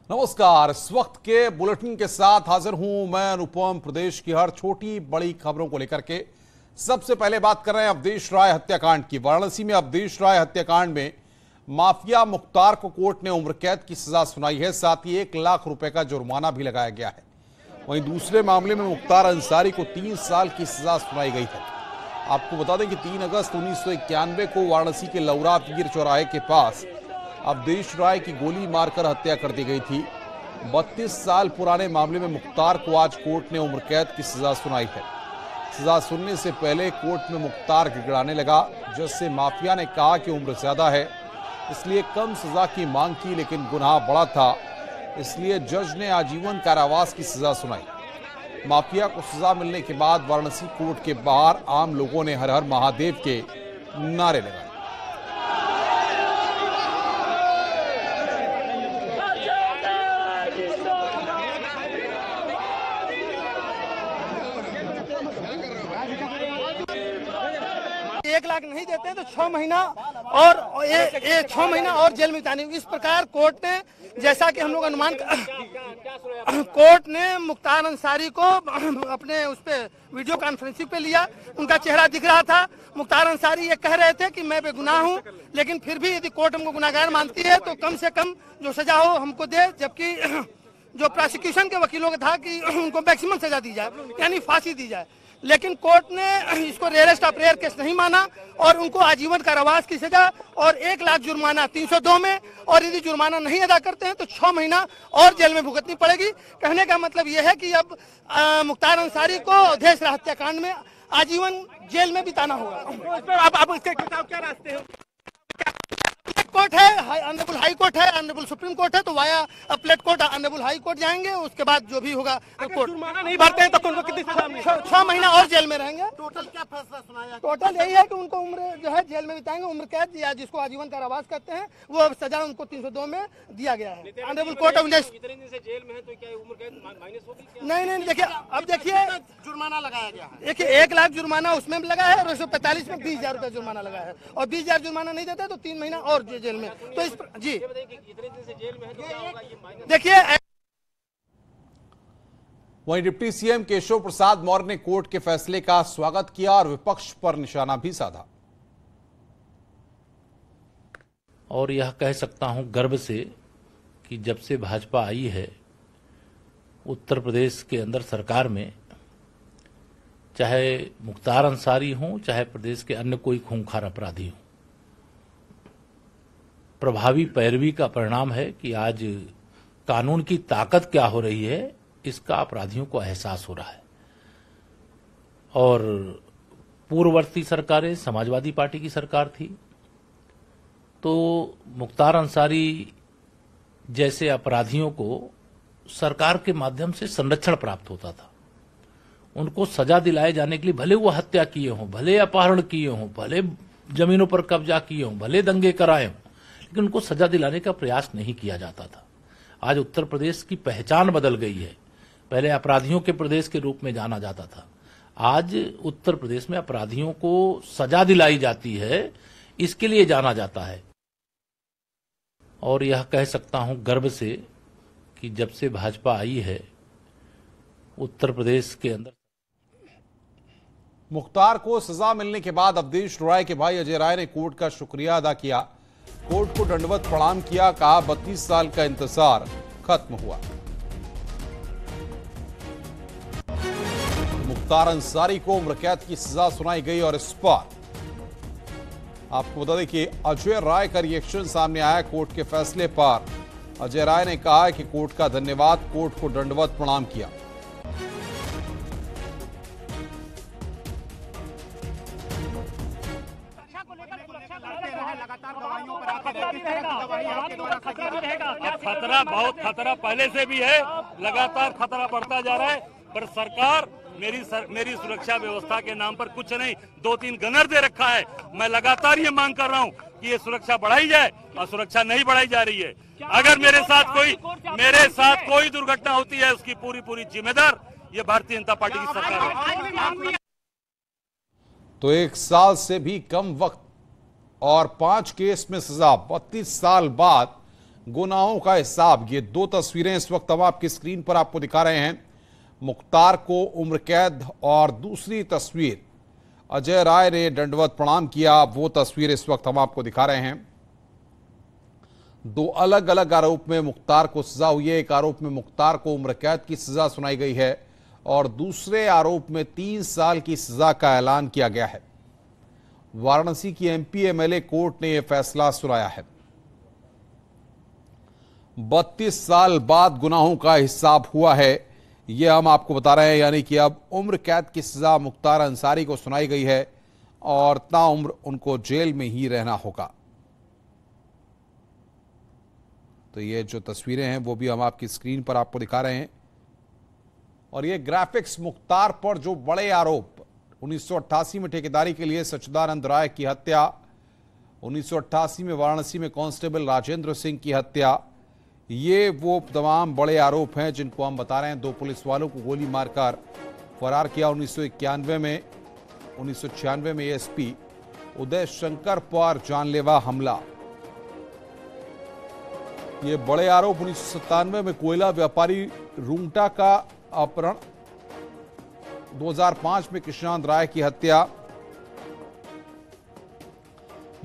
नमस्कार। इस वक्त के बुलेटिन के साथ हाजिर हूं मैं अनुपम। प्रदेश की हर छोटी बड़ी खबरों को लेकर के सबसे पहले बात कर रहे हैं अवधेश राय हत्याकांड की। वाराणसी में अवधेश राय हत्याकांड में माफिया मुख्तार को कोर्ट ने उम्र कैद की सजा सुनाई है, साथ ही 1 लाख रुपए का जुर्माना भी लगाया गया है। वहीं दूसरे मामले में मुख्तार अंसारी को 3 साल की सजा सुनाई गई है। आपको बता दें कि 3 अगस्त 1991 को वाराणसी के लौरा पीर चौराहे के पास अवधेश राय की गोली मारकर हत्या कर दी गई थी। 32 साल पुराने मामले में मुख्तार को आज कोर्ट ने उम्र कैद की सजा सुनाई है। सजा सुनने से पहले कोर्ट में मुख्तार गिड़गिड़ाने लगा। जज से माफिया ने कहा कि उम्र ज्यादा है, इसलिए कम सजा की मांग की, लेकिन गुनाह बड़ा था, इसलिए जज ने आजीवन कारावास की सजा सुनाई। माफिया को सजा मिलने के बाद वाराणसी कोर्ट के बाहर आम लोगों ने हर हर महादेव के नारे लगाए। एक लाख नहीं देते तो 6 महीना और 6 महीना और जेल में बिताने। इस प्रकार कोर्ट ने, जैसा कि हम लोग अनुमान, कोर्ट ने मुख्तार अंसारी को अपने उस पे वीडियो कॉन्फ्रेंसिंग पे लिया। उनका चेहरा दिख रहा था। मुख्तार अंसारी ये कह रहे थे कि मैं बेगुनाह हूं, लेकिन फिर भी यदि कोर्ट हमको गुनाहगार मानती है तो कम से कम जो सजा हो हमको दे। जबकि जो प्रोसिक्यूशन के वकीलों का था कि उनको मैक्सिमम सजा दी जाए, यानी फांसी दी जाए, लेकिन कोर्ट ने इसको रेयरेस्ट ऑफ रेयर केस नहीं माना और उनको आजीवन कारावास की सजा और 1 लाख जुर्माना 302 में, और यदि जुर्माना नहीं अदा करते हैं तो 6 महीना और जेल में भुगतनी पड़ेगी। कहने का मतलब यह है कि अब मुख्तार अंसारी को अवधेश राय हत्याकांड में आजीवन जेल में बिताना होगा। अब इसके खिलाफ क्या रास्ते हैं? कोर्ट है, ऑनरेबल हाई कोर्ट है, ऑनरेबल सुप्रीम कोर्ट है, तो वाया अपलेट कोर्ट ऑनरेबल हाई कोर्ट जाएंगे। उसके बाद जो भी होगा कोर्ट। जुर्माना नहीं भरते हैं तो उनको कितनी सजा मिलेगी? 6 महीना और जेल में रहेंगे। टोटल क्या फैसला सुनाया? टोटल यही है कि उनको उम्र जो है जेल में बिताएंगे, उम्र कैद या जिसको आजीवन कारावास कहते हैं, वो सजा उनको 302 में दिया गया है। ऑनरेबल कोर्ट ऑफ इंडिया इतने दिन से जेल में है तो क्या उम्र कैद माइनस होगी? नहीं, देखिए अब देखिए जुर्माना लगाया गया है। देखिए 1 लाख जुर्माना उसमें लगा है और 145 में 20,000 रुपया जुर्माना लगा है, और 20,000 जुर्माना नहीं देते तो 3 महीना और जेल में। तो इस जी इतने दिन से जेल में है तो क्या होगा ये? देखिए, वहीं डिप्टी सीएम केशव प्रसाद मौर्य ने कोर्ट के फैसले का स्वागत किया और विपक्ष पर निशाना भी साधा। और यह कह सकता हूं गर्व से कि जब से भाजपा आई है उत्तर प्रदेश के अंदर सरकार में, चाहे मुख्तार अंसारी हों चाहे प्रदेश के अन्य कोई खूंखार अपराधी हों, प्रभावी पैरवी का परिणाम है कि आज कानून की ताकत क्या हो रही है इसका अपराधियों को एहसास हो रहा है। और पूर्ववर्ती सरकारें, समाजवादी पार्टी की सरकार थी, तो मुख्तार अंसारी जैसे अपराधियों को सरकार के माध्यम से संरक्षण प्राप्त होता था। उनको सजा दिलाए जाने के लिए, भले वो हत्या किए हों, भले अपहरण किए हों, भले जमीनों पर कब्जा किए हों, भले दंगे कराए हों, लेकिन उनको सजा दिलाने का प्रयास नहीं किया जाता था। आज उत्तर प्रदेश की पहचान बदल गई है। पहले अपराधियों के प्रदेश के रूप में जाना जाता था, आज उत्तर प्रदेश में अपराधियों को सजा दिलाई जाती है, इसके लिए जाना जाता है। और यह कह सकता हूं गर्व से कि जब से भाजपा आई है उत्तर प्रदेश के अंदर। मुख्तार को सजा मिलने के बाद अवधेश राय के भाई अजय राय ने कोर्ट का शुक्रिया अदा किया, कोर्ट को दंडवत प्रणाम किया, कहा 32 साल का इंतजार खत्म हुआ। मुख्तार अंसारी को उम्र कैद की सजा सुनाई गई और इस पर आपको बता दें कि अजय राय का रिएक्शन सामने आया कोर्ट के फैसले पर। अजय राय ने कहा कि कोर्ट का धन्यवाद, कोर्ट को दंडवत प्रणाम किया। खतरा, बहुत खतरा पहले से भी है, लगातार खतरा बढ़ता जा रहा है, पर सरकार मेरी सुरक्षा व्यवस्था के नाम पर कुछ नहीं, 2-3 गनर दे रखा है। मैं लगातार ये मांग कर रहा हूँ कि ये सुरक्षा बढ़ाई जाए, और सुरक्षा नहीं बढ़ाई जा रही है। अगर मेरे साथ कोई दुर्घटना होती है उसकी पूरी जिम्मेदार ये भारतीय जनता पार्टी की सरकार है। तो 1 साल से भी कम वक्त और 5 केस में सजा, 32 साल बाद गुनाहों का हिसाब। ये दो तस्वीरें इस वक्त हम आपकी स्क्रीन पर आपको दिखा रहे हैं। मुख्तार को उम्र कैद और दूसरी तस्वीर अजय राय ने दंडवत प्रणाम किया, वो तस्वीर इस वक्त हम आपको दिखा रहे हैं। दो अलग अलग आरोप में मुख्तार को सजा हुई है। एक आरोप में मुख्तार को उम्र कैद की सजा सुनाई गई है और दूसरे आरोप में 3 साल की सजा का ऐलान किया गया है। वाराणसी की एमपी एमएलए कोर्ट ने यह फैसला सुनाया है। 32 साल बाद गुनाहों का हिसाब हुआ है, यह हम आपको बता रहे हैं। यानी कि अब उम्र कैद की सजा मुख्तार अंसारी को सुनाई गई है और ताउम्र उनको जेल में ही रहना होगा। तो ये जो तस्वीरें हैं वो भी हम आपकी स्क्रीन पर आपको दिखा रहे हैं। और ये ग्राफिक्स मुख्तार पर जो बड़े आरोप 1988 में ठेकेदारी के लिए सच्चिदानंद राय की हत्या, 1988 में वाराणसी में कांस्टेबल राजेंद्र सिंह की हत्या, ये वो तमाम बड़े आरोप हैं जिनको हम बता रहे हैं। 2 पुलिस वालों को गोली मारकर फरार किया 1991 में। 1996 में एएसपी उदय शंकर पर जानलेवा हमला। ये बड़े आरोप 1997 में कोयला व्यापारी रूंगटा का अपहरण, 2005 में कृष्णानंद राय की हत्या,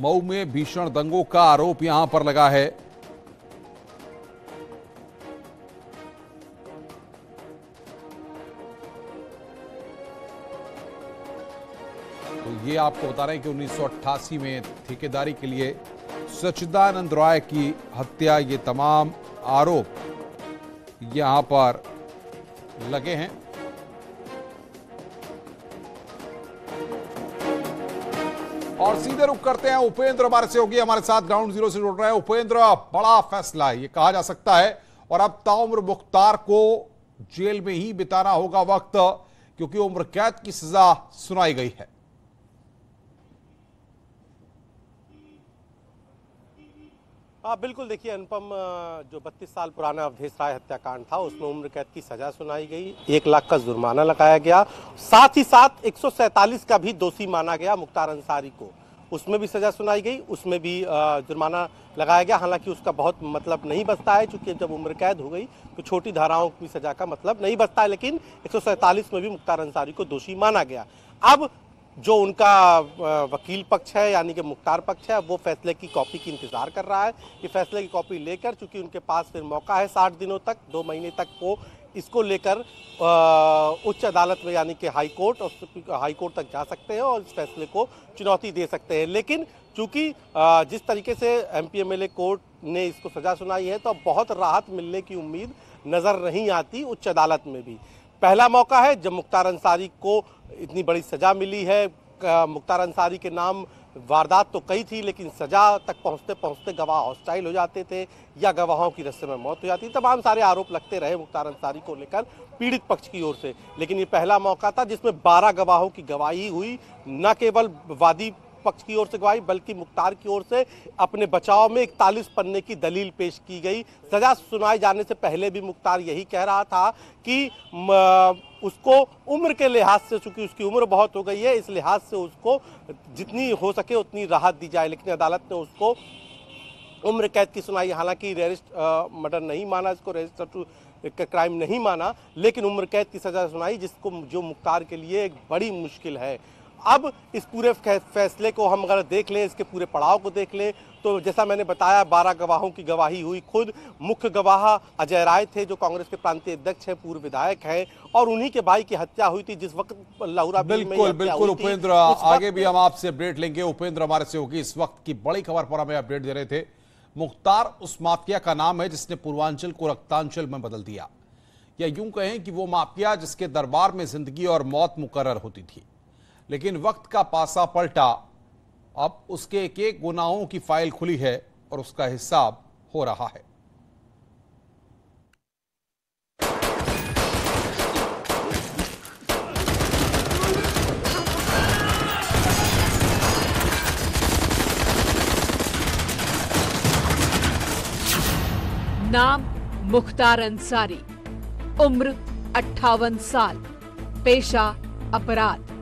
मऊ में भीषण दंगों का आरोप यहां पर लगा है। तो ये आपको बता रहे हैं कि 1988 में ठेकेदारी के लिए सच्चिदानंद राय की हत्या, ये तमाम आरोप यहां पर लगे हैं। और सीधे रुख करते हैं, उपेंद्र हमारे सहयोगी हमारे साथ ग्राउंड जीरो से जुड़ रहे हैं। उपेंद्र, बड़ा फैसला है ये कहा जा सकता है और अब ताउम्र मुख्तार को जेल में ही बिताना होगा वक्त, क्योंकि उम्र कैद की सजा सुनाई गई है। हाँ बिल्कुल, देखिए अनुपम, जो 32 साल पुराना अवधेश राय हत्याकांड था उसमें उम्र कैद की सजा सुनाई गई, 1 लाख का जुर्माना लगाया गया, साथ ही साथ 147 का भी दोषी माना गया मुख्तार अंसारी को, उसमें भी सजा सुनाई गई, उसमें भी जुर्माना लगाया गया। हालांकि उसका बहुत मतलब नहीं बचता है, चूंकि जब उम्र कैद हो गई तो छोटी धाराओं की सजा का मतलब नहीं बचता है, लेकिन 147 में भी मुख्तार अंसारी को दोषी माना गया। अब जो उनका वकील पक्ष है यानी कि मुख्तार पक्ष है, वो फैसले की कॉपी की इंतजार कर रहा है कि फैसले की कॉपी लेकर, चूंकि उनके पास फिर मौका है 60 दिनों तक, 2 महीने तक वो इसको लेकर उच्च अदालत में यानी कि हाई कोर्ट तक जा सकते हैं और इस फैसले को चुनौती दे सकते हैं। लेकिन चूंकि जिस तरीके से एमपी एमएलए कोर्ट ने इसको सजा सुनाई है, तो अब बहुत राहत मिलने की उम्मीद नजर नहीं आती उच्च अदालत में भी। पहला मौका है जब मुख्तार अंसारी को इतनी बड़ी सजा मिली है। मुख्तार अंसारी के नाम वारदात तो कई थी, लेकिन सजा तक पहुंचते पहुंचते गवाह हॉस्टाइल हो जाते थे या गवाहों की रस्ते में मौत हो जाती। तमाम सारे आरोप लगते रहे मुख्तार अंसारी को लेकर पीड़ित पक्ष की ओर से, लेकिन ये पहला मौका था जिसमें 12 गवाहों की गवाही हुई। न केवल वादी पक्ष की ओर से गवाही बल्कि मुख्तार की ओर से अपने बचाव में 41 पन्ने की दलील पेश की गई। सजा सुनाए जाने से पहले भी मुख्तार यही कह रहा था कि उसको उम्र के लिहाज से, चूंकि उसकी उम्र बहुत हो गई है, इस लिहाज से उसको जितनी हो सके उतनी राहत दी जाए, लेकिन अदालत ने उसको उम्र कैद की सुनाई। हालांकि रेजिस्ट मर्डर नहीं माना, इसको रजिस्टर क्राइम नहीं माना, लेकिन उम्र कैद की सजा सुनाई, जो मुख्तार के लिए एक बड़ी मुश्किल है। अब इस पूरे फैसले को हम अगर देख लें, इसके पूरे पड़ाव को देख लें, तो जैसा मैंने बताया 12 गवाहों की गवाही हुई। खुद मुख्य गवाह अजय राय थे, जो कांग्रेस के प्रांतीय अध्यक्ष हैं, पूर्व विधायक हैं, और उन्हीं के भाई की हत्या हुई थी जिस वक्त लहुरा। बिल्कुल उपेंद्र, आगे भी हम आपसे अपडेट लेंगे। उपेंद्र हमारे से होगी इस वक्त की बड़ी खबर पर हमें अपडेट दे रहे थे। मुख्तार उस माफिया का नाम है जिसने पूर्वांचल को रक्तांचल में बदल दिया, या यूं कहें कि वो माफिया जिसके दरबार में जिंदगी और मौत मुकर्रर होती थी, लेकिन वक्त का पासा पलटा। अब उसके एक एक गुनाहों की फाइल खुली है और उसका हिसाब हो रहा है। नाम मुख्तार अंसारी, उम्र 58 साल, पेशा अपराध।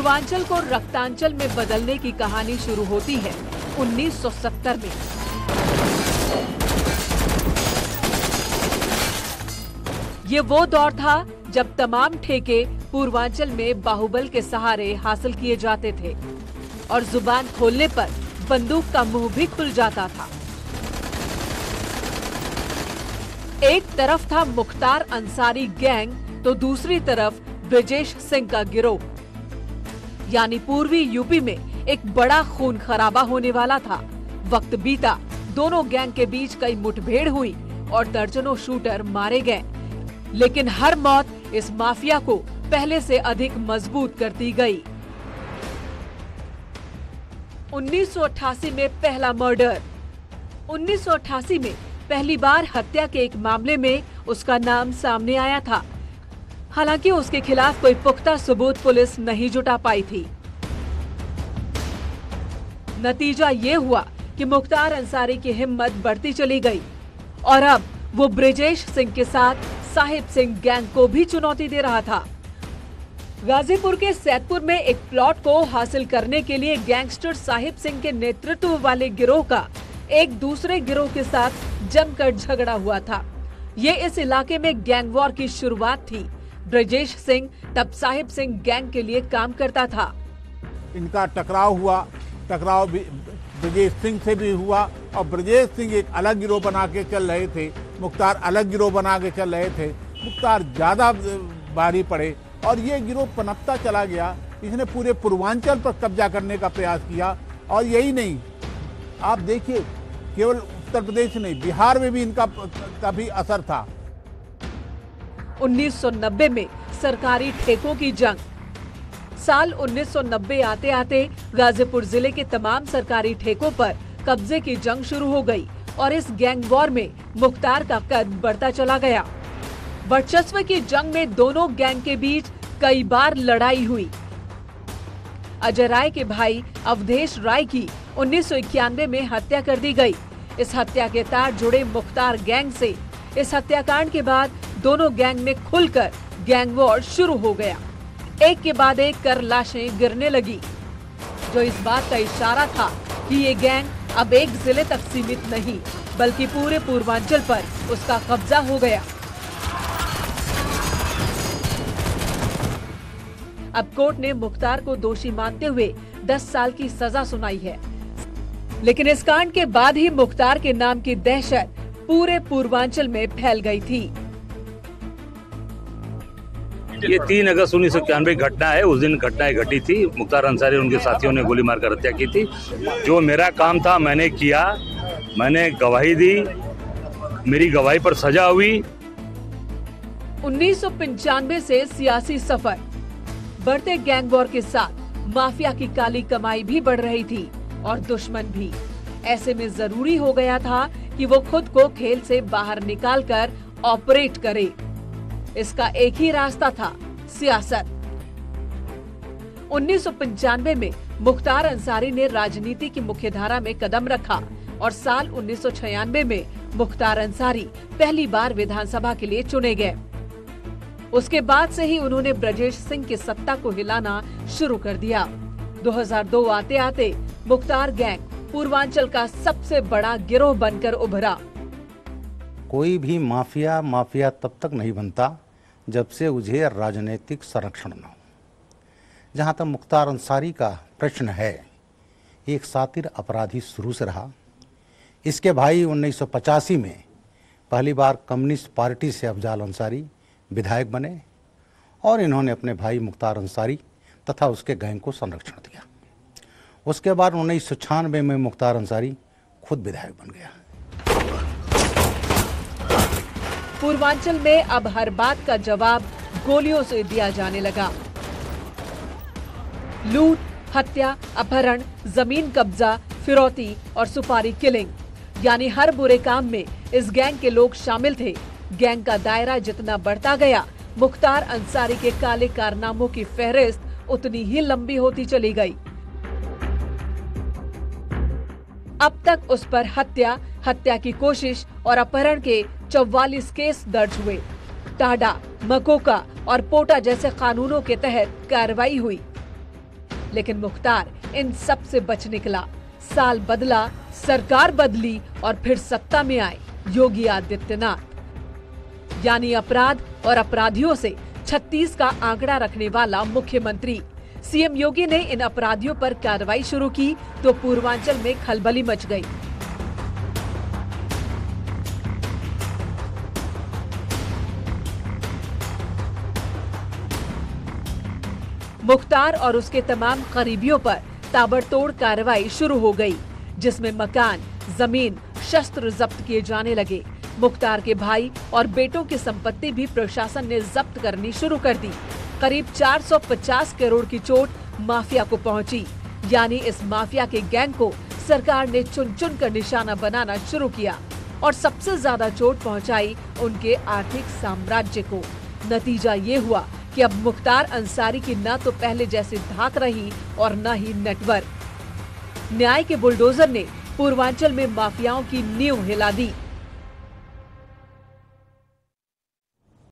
पूर्वांचल को रक्तांचल में बदलने की कहानी शुरू होती है 1970 में। ये वो दौर था जब तमाम ठेके पूर्वांचल में बाहुबल के सहारे हासिल किए जाते थे और जुबान खोलने पर बंदूक का मुंह भी खुल जाता था। एक तरफ था मुख्तार अंसारी गैंग तो दूसरी तरफ ब्रजेश सिंह का गिरोह। यानी पूर्वी यूपी में एक बड़ा खून खराबा होने वाला था। वक्त बीता, दोनों गैंग के बीच कई मुठभेड़ हुई और दर्जनों शूटर मारे गए, लेकिन हर मौत इस माफिया को पहले से अधिक मजबूत करती गई। 1988 में पहला मर्डर। 1988 में पहली बार हत्या के एक मामले में उसका नाम सामने आया था। हालांकि उसके खिलाफ कोई पुख्ता सबूत पुलिस नहीं जुटा पाई थी। नतीजा ये हुआ कि मुख्तार अंसारी की हिम्मत बढ़ती चली गई और अब वो ब्रजेश सिंह के साथ साहिब सिंह गैंग को भी चुनौती दे रहा था। गाजीपुर के सैदपुर में एक प्लॉट को हासिल करने के लिए गैंगस्टर साहिब सिंह के नेतृत्व वाले गिरोह का एक दूसरे गिरोह के साथ जमकर झगड़ा हुआ था। ये इस इलाके में गैंग वॉर की शुरुआत थी। ब्रजेश सिंह तब साहिब सिंह गैंग के लिए काम करता था। इनका टकराव हुआ, टकराव ब्रजेश सिंह से भी हुआ और ब्रजेश सिंह एक अलग गिरोह बना के चल रहे थे, मुख्तार अलग गिरोह बना के चल रहे थे। मुख्तार ज्यादा भारी पड़े और ये गिरोह पनपता चला गया। इसने पूरे पूर्वांचल पर कब्जा करने का प्रयास किया और यही नहीं, आप देखिए केवल उत्तर प्रदेश नहीं, बिहार में भी इनका काफी असर था। 1990 में सरकारी ठेकों की जंग। साल 1990 आते आते गाजीपुर जिले के तमाम सरकारी ठेकों पर कब्जे की जंग शुरू हो गई और इस गैंग वॉर में मुख्तार का कद बढ़ता चला गया। वर्चस्व की जंग में दोनों गैंग के बीच कई बार लड़ाई हुई। अजय राय के भाई अवधेश राय की 1991 में हत्या कर दी गई। इस हत्या के तार जुड़े मुख्तार गैंग से। इस हत्याकांड के बाद दोनों गैंग में खुलकर गैंग वॉर शुरू हो गया। एक के बाद एक कर लाशें गिरने लगी, जो इस बात का इशारा था कि ये गैंग अब एक जिले तक सीमित नहीं बल्कि पूरे पूर्वांचल पर उसका कब्जा हो गया। अब कोर्ट ने मुख्तार को दोषी मानते हुए 10 साल की सजा सुनाई है, लेकिन इस कांड के बाद ही मुख्तार के नाम की दहशत पूरे पूर्वांचल में फैल गई थी। ये 3 अगस्त 1991 घटना है। उस दिन घटनाएं घटी थी। मुख्तार अंसारी और उनके साथियों ने गोली मारकर हत्या की थी। जो मेरा काम था मैंने किया, मैंने गवाही दी, मेरी गवाही पर सजा हुई। 1995 से सियासी सफर। बढ़ते गैंग वॉर के साथ माफिया की काली कमाई भी बढ़ रही थी और दुश्मन भी। ऐसे में जरूरी हो गया था कि वो खुद को खेल से बाहर निकालकर ऑपरेट करे। इसका एक ही रास्ता था, सियासत। 1995 में मुख्तार अंसारी ने राजनीति की मुख्यधारा में कदम रखा और साल 1996 में मुख्तार अंसारी पहली बार विधानसभा के लिए चुने गए। उसके बाद से ही उन्होंने ब्रजेश सिंह की सत्ता को हिलाना शुरू कर दिया। 2002 आते आते मुख्तार गैंग पूर्वांचल का सबसे बड़ा गिरोह बनकर उभरा। कोई भी माफिया तब तक नहीं बनता जब से उसे राजनीतिक संरक्षण न हो। जहां तक मुख्तार अंसारी का प्रश्न है, एक सातिर अपराधी शुरू से रहा। इसके भाई 1985 में पहली बार कम्युनिस्ट पार्टी से अफजाल अंसारी विधायक बने और इन्होंने अपने भाई मुख्तार अंसारी तथा उसके गैंग को संरक्षण दिया। उसके बाद 1996 में मुख्तार अंसारी खुद विधायक बन गया। पूर्वांचल में अब हर बात का जवाब गोलियों से दिया जाने लगा। लूट, हत्या, अपहरण, जमीन कब्जा, फिरौती और सुपारी किलिंग, यानी हर बुरे काम में इस गैंग के लोग शामिल थे। गैंग का दायरा जितना बढ़ता गया, मुख्तार अंसारी के काले कारनामों की फहरिस्त उतनी ही लंबी होती चली गई। अब तक उस पर हत्या की कोशिश और अपहरण के 44 केस दर्ज हुए। टाडा, मकोका और पोटा जैसे कानूनों के तहत कार्रवाई हुई। लेकिन मुख्तार इन सब से बच निकला। साल बदला, सरकार बदली और फिर सत्ता में आए योगी आदित्यनाथ। यानी अपराध और अपराधियों से 36 का आंकड़ा रखने वाला मुख्यमंत्री। सीएम योगी ने इन अपराधियों पर कार्रवाई शुरू की तो पूर्वांचल में खलबली मच गई। मुख्तार और उसके तमाम करीबियों पर ताबड़तोड़ कार्रवाई शुरू हो गई, जिसमें मकान, जमीन, शस्त्र जब्त किए जाने लगे। मुख्तार के भाई और बेटों की संपत्ति भी प्रशासन ने जब्त करनी शुरू कर दी। करीब 450 करोड़ की चोट माफिया को पहुंची। यानी इस माफिया के गैंग को सरकार ने चुन चुन कर निशाना बनाना शुरू किया और सबसे ज्यादा चोट पहुंचाई उनके आर्थिक साम्राज्य को। नतीजा ये हुआ कि अब मुख्तार अंसारी की न तो पहले जैसी धाक रही और न ही नेटवर्क। न्याय के बुलडोजर ने पूर्वांचल में माफियाओं की नींव हिला दी।